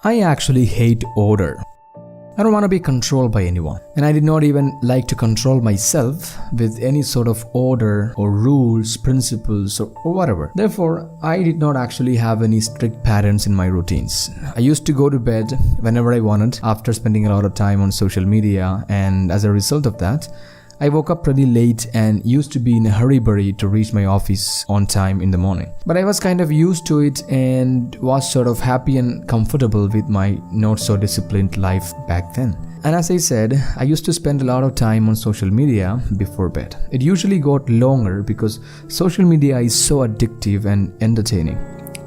I actually hate order. I don't want to be controlled by anyone, and I did not even like to control myself with any sort of order or rules, principles, or whatever. Therefore, I did not actually have any strict patterns in my routines. I used to go to bed whenever I wanted after spending a lot of time on social media, and as a result of that, I woke up pretty late and used to be in a hurry-burry to reach my office on time in the morning. But I was kind of used to it and was sort of happy and comfortable with my not so disciplined life back then. And as I said, I used to spend a lot of time on social media before bed. It usually got longer because social media is so addictive and entertaining.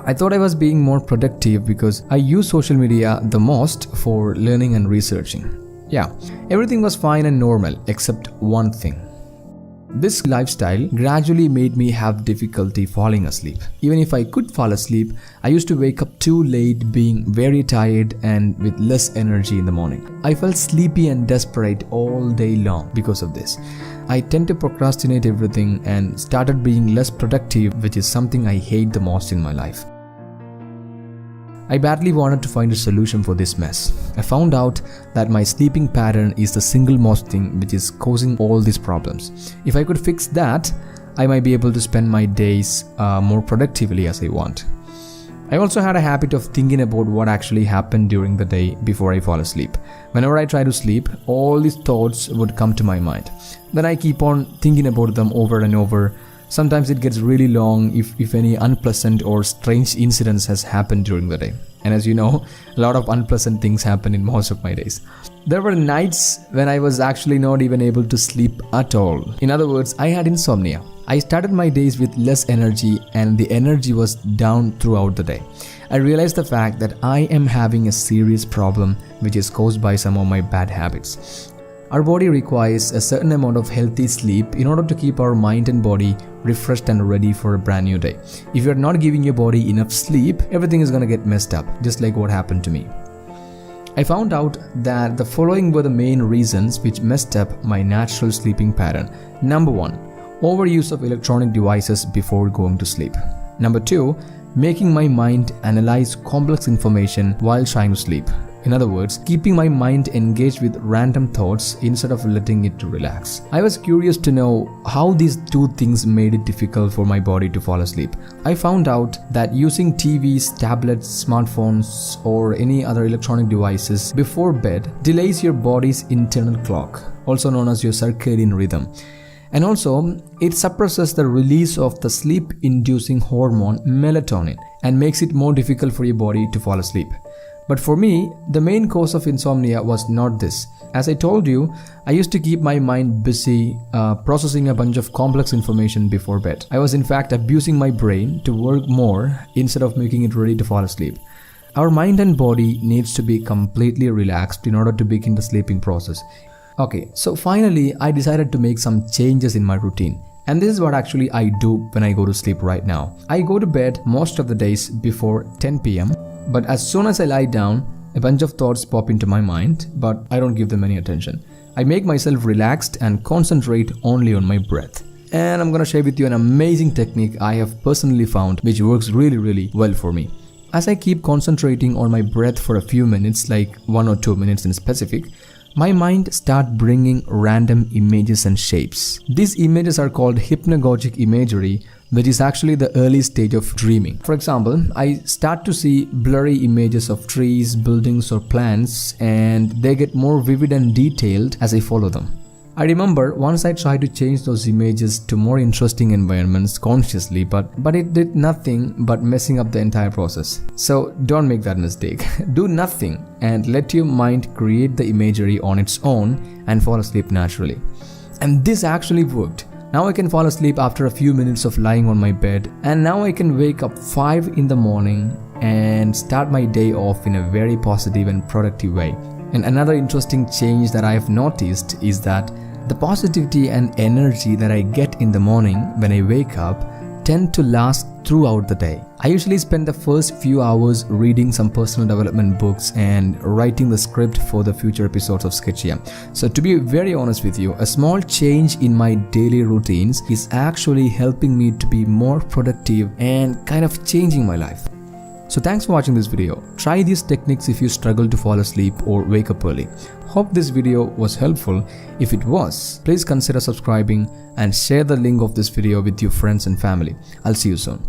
I thought I was being more productive because I use social media the most for learning and researching. Yeah, everything was fine and normal except one thing. This lifestyle gradually made me have difficulty falling asleep. Even if I could fall asleep, I used to wake up too late, being very tired and with less energy in the morning. I felt sleepy and desperate all day long because of this. I tend to procrastinate everything and started being less productive, which is something I hate the most in my life. I badly wanted to find a solution for this mess. I found out that my sleeping pattern is the single most thing which is causing all these problems. If I could fix that, I might be able to spend my days more productively as I want. I also had a habit of thinking about what actually happened during the day before I fall asleep. Whenever I try to sleep, all these thoughts would come to my mind. Then I keep on thinking about them over and over. Sometimes it gets really long if any unpleasant or strange incidents has happened during the day. And as you know, a lot of unpleasant things happen in most of my days. There were nights when I was actually not even able to sleep at all. In other words, I had insomnia. I started my days with less energy and the energy was down throughout the day. I realized the fact that I am having a serious problem which is caused by some of my bad habits. Our body requires a certain amount of healthy sleep in order to keep our mind and body refreshed and ready for a brand new day. If you're not giving your body enough sleep, everything is going to get messed up, just like what happened to me. I found out that the following were the main reasons which messed up my natural sleeping pattern. Number 1, overuse of electronic devices before going to sleep. Number 2, making my mind analyze complex information while trying to sleep. In other words, keeping my mind engaged with random thoughts instead of letting it to relax. I was curious to know how these two things made it difficult for my body to fall asleep. I found out that using TVs, tablets, smartphones, or any other electronic devices before bed delays your body's internal clock, also known as your circadian rhythm. And also, it suppresses the release of the sleep-inducing hormone melatonin and makes it more difficult for your body to fall asleep. But for me, the main cause of insomnia was not this. As I told you, I used to keep my mind busy processing a bunch of complex information before bed. I was in fact abusing my brain to work more instead of making it ready to fall asleep. Our mind and body needs to be completely relaxed in order to begin the sleeping process. Okay, so finally I decided to make some changes in my routine. And this is what actually I do when I go to sleep right now. I go to bed most of the days before 10 p.m. But as soon as I lie down, a bunch of thoughts pop into my mind, but I don't give them any attention. I make myself relaxed and concentrate only on my breath. And I'm gonna share with you an amazing technique I have personally found which works really well for me. As I keep concentrating on my breath for a few minutes, like 1 or 2 minutes in specific, my mind starts bringing random images and shapes. These images are called hypnagogic imagery, which is actually the early stage of dreaming. For example, I start to see blurry images of trees, buildings, or plants, and they get more vivid and detailed as I follow them. I remember once I tried to change those images to more interesting environments consciously, but it did nothing but messing up the entire process. So don't make that mistake. Do nothing and let your mind create the imagery on its own and fall asleep naturally. And this actually worked. Now I can fall asleep after a few minutes of lying on my bed, and now I can wake up 5 in the morning and start my day off in a very positive and productive way. And another interesting change that I have noticed is that the positivity and energy that I get in the morning when I wake up tend to last throughout the day. I usually spend the first few hours reading some personal development books and writing the script for the future episodes of Sketchia. So to be very honest with you, a small change in my daily routines is actually helping me to be more productive and kind of changing my life. So thanks for watching this video. Try these techniques if you struggle to fall asleep or wake up early. Hope this video was helpful. If it was, please consider subscribing and share the link of this video with your friends and family. I'll see you soon.